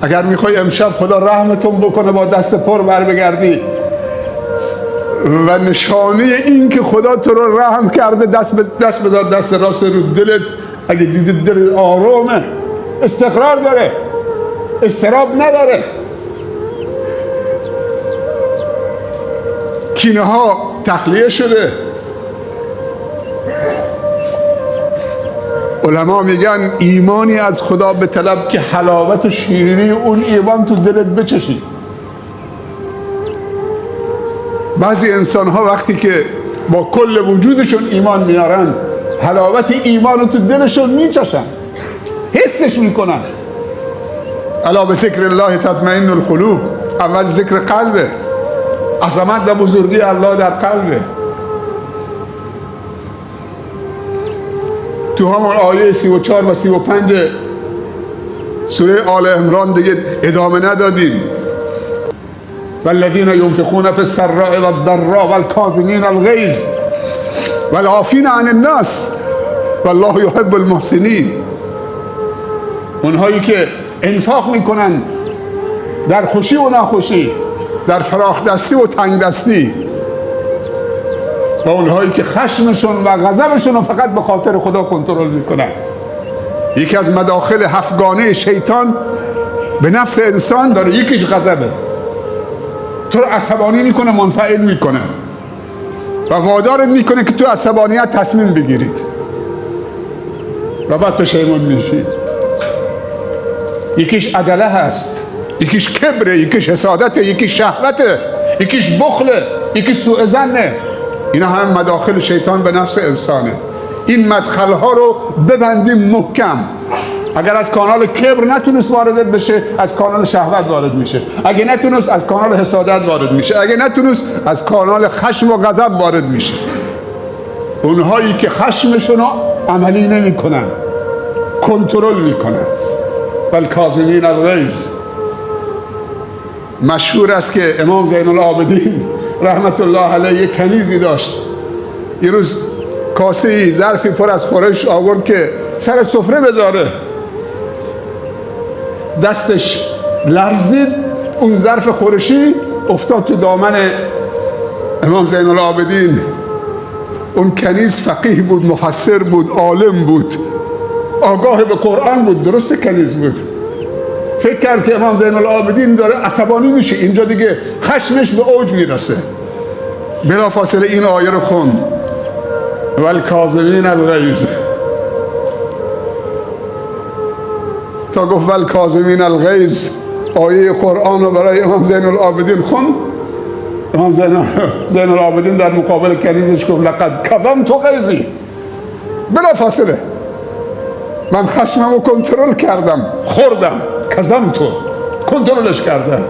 اگر میخوای امشب خدا رحمتون بکنه با دست پر بر بگردی و نشانه این که خدا تو رو رحم کرده دست بدار دست راست رو دلت. اگه دیدی دل آرومه، استقرار داره، اضطراب نداره، کینه ها تخلیه شده. علما میگن ایمانی از خدا به طلب که حلاوت و شیرینی اون ایمان تو دلت بچشی. بعضی انسان ها وقتی که با کل وجودشون ایمان میارن، حلاوت ایمان رو تو دلشون میچشن، حسش میکنن. الا به ذکر الله تطمئن القلوب. اول ذکر قلبه، عظمت و بزرگی الله در قلبه. تو همون آیه 34 و 35 سوره آل عمران دیگه ادامه ندادیم. والذین ينفقون في السراء والضراء والكاظمین الغیظ والعافین عن الناس والله يحب المحسنین. اونهایی که انفاق میکنن در خوشی و ناخوشی، در فراخ دستی و تنگ دستی، و اونهایی که خشمشون و غضبشون رو فقط به خاطر خدا کنترل میکنن. یکی از مداخل هفتگانه شیطان به نفس انسان داره، یکیش غضبه. تو رو عصبانی میکنه، منفعل میکنه و وادارت میکنه که تو عصبانیت تصمیم بگیرید و بعد پشیمون میشید. یکیش عجله هست، یکیش کبره، یکیش حسادته، یکیش شهوته، یکیش بخله، یکیش سوء ظنه. اینا هم مداخل شیطان به نفس انسانه. این مدخلها رو ببندیم محکم. اگر از کانال کبر نتونست واردت بشه، از کانال شهوت وارد میشه. اگه نتونست، از کانال حسادت وارد میشه. اگه نتونست، از کانال خشم و غضب وارد میشه. اونهایی که خشمشون رو عملی نمی کنن، کنترل میکنن. والکاظمین الغیظ. مشهور است که امام زین العابدین رحمت الله علیه یک کنیزی داشت. یه روز کاسه ظرفی پر از خورش آورد که سر سفره بذاره. دستش لرزید، اون ظرف خورشی افتاد تو دامن امام زین العابدین. اون کنیز فقیه بود، مفسر بود، عالم بود، آگاه به قرآن بود، درست کنیز بود. فکر کرد که امام زین العابدین داره عصبانی میشه، اینجا دیگه خشمش به اوج میرسه. بلافاصله این آیه رو خوند: والکاظمین الغیظ. تا گفت والکاظمین الغیظ، آیه قرآن رو برای امام زین العابدین خوند. امام زین العابدین در مقابل کنیزش گفت لقد کظمت غیظی. بلافاصله من خشمم رو کنترل کردم، خوردم، کظمت، کنترلش کردم.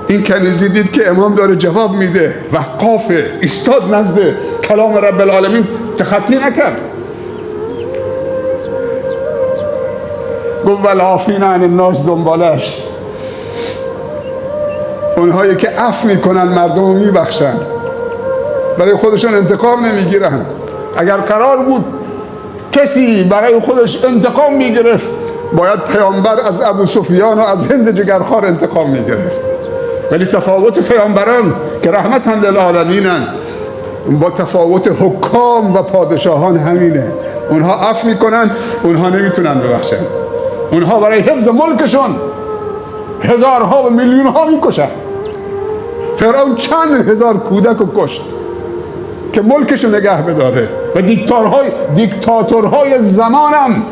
این کنیزی دید که امام داره جواب میده، وقافه، ایستاد نزد کلام رب العالمین، تخطی نکرد. گفت والعافین عن الناس، دنبالش اونهایی که عفو میکنن، مردم رو میبخشن، برای خودشون انتقام نمیگیرن. اگر قرار بود کسی برای خودش انتقام میگرفت، باید پیامبر از ابو سفیان و از هند جگرخوار انتقام میگرفت. ولی تفاوت پیامبران که رحمتاً للعالمینن با تفاوت حکام و پادشاهان همینه. اونها عفو میکنن، اونها نمیتونن ببخشن. اونها برای حفظ ملکشون هزارها و میلیونها میکشن. فرعون چند هزار کودک رو کشت که ملکشو نگه بداره. و دیکتاتورهای زمانم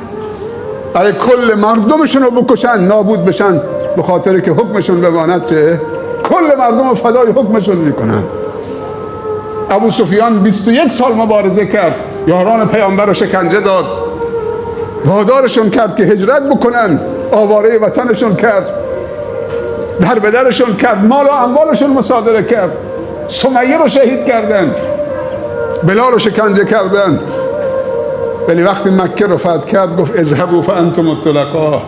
اگه کل مردمشون رو بکشن، نابود بشن، به خاطر که حکمشون بماند، چه کل مردم رو فدای حکمشون میکنن. ابو سفیان 21 سال مبارزه کرد، یاران پیامبر رو شکنجه داد، وادارشون کرد که هجرت بکنن، آواره وطنشون کرد، در بدرشون کرد، مال و اموالشون مصادره کرد. سمیه رو شهید کردن، بلال رو شکنجه کردن. ولی وقتی مکه رو فتح کرد گفت اذهبوا فانتم الطلقاء،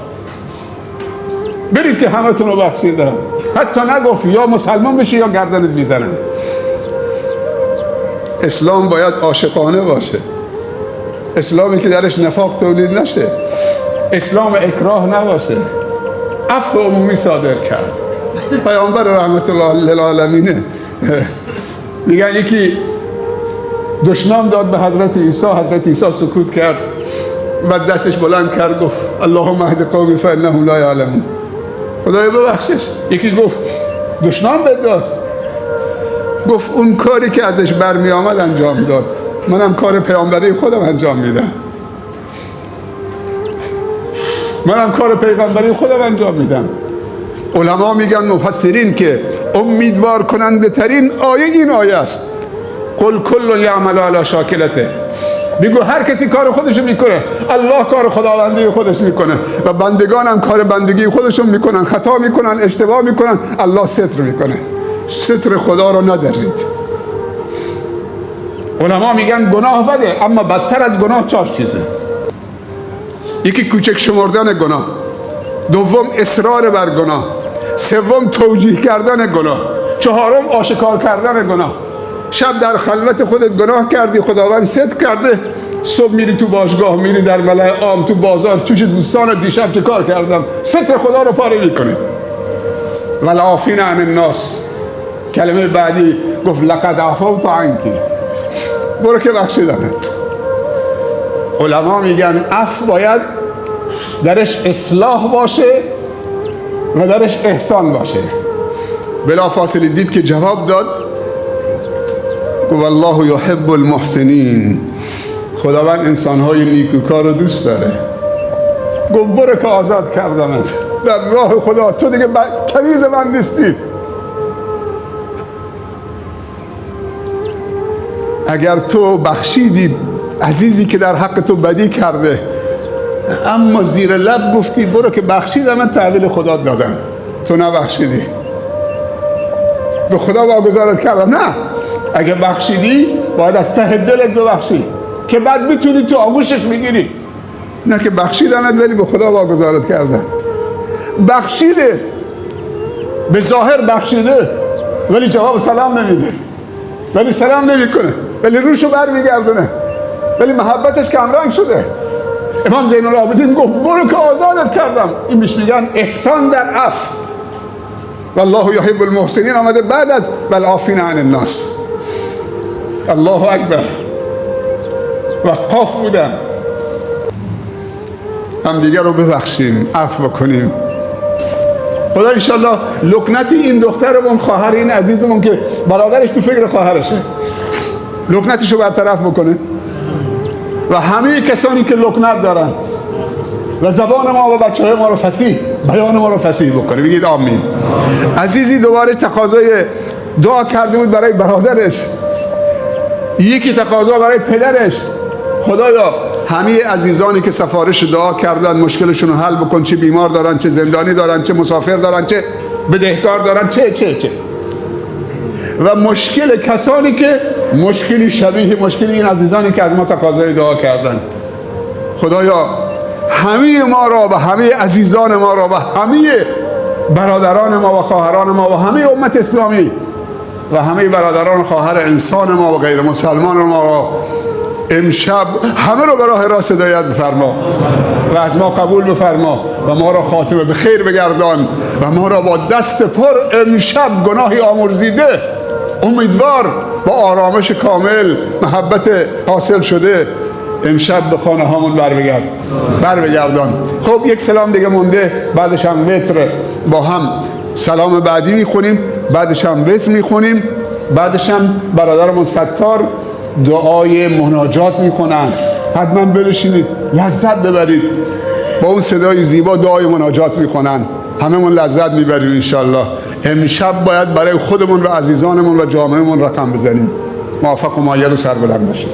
برید که همتون رو بخشیدم. حتی نگفت یا مسلمان بشی یا گردنت میزنن. اسلام باید عاشقانه باشه، اسلامی که درش نفاق تولید نشه، اسلام اکراه نباشه. عفو عمومی صادر کرد. پیامبر رحمت الله للعالمینه میگن یکی دشنام داد به حضرت عیسی سکوت کرد و دستش بلند کرد گفت اللهم اهد قومی فانهم لا یعلمون. خدای ببخشش. یکی گفت دشنام داد، گفت اون کاری که ازش برمی آمد انجام داد، منم کار پیامبری خودم انجام میدم. علما میگن مفسرین که امیدوار کننده ترین آیه این آیه است. قل کل یعمل علی شاکلته. بگو هر کسی کار خودشو میکنه، الله کار خداوندی خودش میکنه و بندگان هم کار بندگی خودشون میکنن، خطا میکنن، اشتباه میکنن، الله ستر میکنه. ستر خدا رو ندارید. علما میگن گناه بده، اما بدتر از گناه 4 چیزه. یکی کوچک شمردن گناه، دوم اصرار بر گناه، سوم توجیه کردن گناه، چهارم آشکار کردن گناه. شب در خلوت خودت گناه کردی، خداوند ستر کرده، صبح میری تو باشگاه، میری در ملأ عام، تو بازار، چوش دوستان دیشب چه کار کردم، ستر خدا رو پاره میکنید. والعافین عن الناس. کلمه بعدی گفت لقد عفوت عنک، برو که بخشیدمت. علما میگن عفو باید درش اصلاح باشه و درش احسان باشه. بلافاصله دید که جواب داد، گفت والله یحب المحسنین. خداوند انسانهای نیکوکار رو دوست داره. گفت برو که آزاد کردمت در راه خدا، تو دیگه کنیز من نیستی. اگر تو بخشیدی عزیزی که در حق تو بدی کرده، اما زیر لب گفتی برو که بخشیدم، تحویل خدا دادم، تو نبخشیدی، به خدا واگذارت کردم. نه، اگه بخشیدی باید از ته دلت ببخشی که بعد بتونی تو آغوشش بگیری. نه که بخشیدمت ولی به خدا واگذارت کردم. بخشیده، به ظاهر بخشیده ولی جواب سلام نمیده، ولی سلام نمیکنه، ولی روشو برمیگردونه، ولی محبتش کمرنگ شده. امام زین العابدین گفت برو که آزادت کردم. این میش میگن احسان در عفو. والله یحب المحسنین آمده بعد از والعافین عن الناس. الله اکبر. وقاف بودم. هم دیگر رو ببخشیم، عفو کنیم. خدا انشالله لکنت این دخترمون، خواهر این عزیزمون که برادرش تو فکر خواهرشه، لکنتشو برطرف بکنه و همه کسانی که لکنت دارن و زبان ما و بچه های ما رو فصیح، بیان ما رو فصیح بکنه. بگید آمین. عزیزی دوباره تقاضای دعا کرده بود برای برادرش، یکی تقاضا برای پدرش. خدایا همه عزیزانی که سفارش دعا کردن مشکلشون رو حل بکن، چه بیمار دارن، چه زندانی دارن، چه مسافر دارن، چه بدهکار دارن، چه و مشکل کسانی که مشکلی شبیه مشکل این عزیزانی که از ما تقاضای دعا کردن. خدایا همه ما را و همه عزیزان ما را و همه برادران ما و خواهران ما و همه امت اسلامی و همه برادران و خواهر انسان ما و غیر مسلمان ما را امشب همه رو به راه راست هدایت بفرما و از ما قبول بفرما و ما را خاتمه به خیر بگردان و ما را با دست پر امشب گناهی آمرزیده امیدوار با آرامش کامل محبت حاصل شده امشب به خانه هامون بربگردان. خب یک سلام دیگه مونده، بعدش هم وتر با هم سلام بعدی میخونیم، بعدش هم وتر میخونیم، بعدش هم برادرمون ستار دعای مناجات میکنن. حتما بنشینید لذت ببرید، با اون صدای زیبا دعای مناجات میکنن، همه من لذت میبریم انشالله. امشب باید برای خودمون و عزیزانمون و جامعهمون رقم بزنیم. موفق و مؤید و سربلند باشید.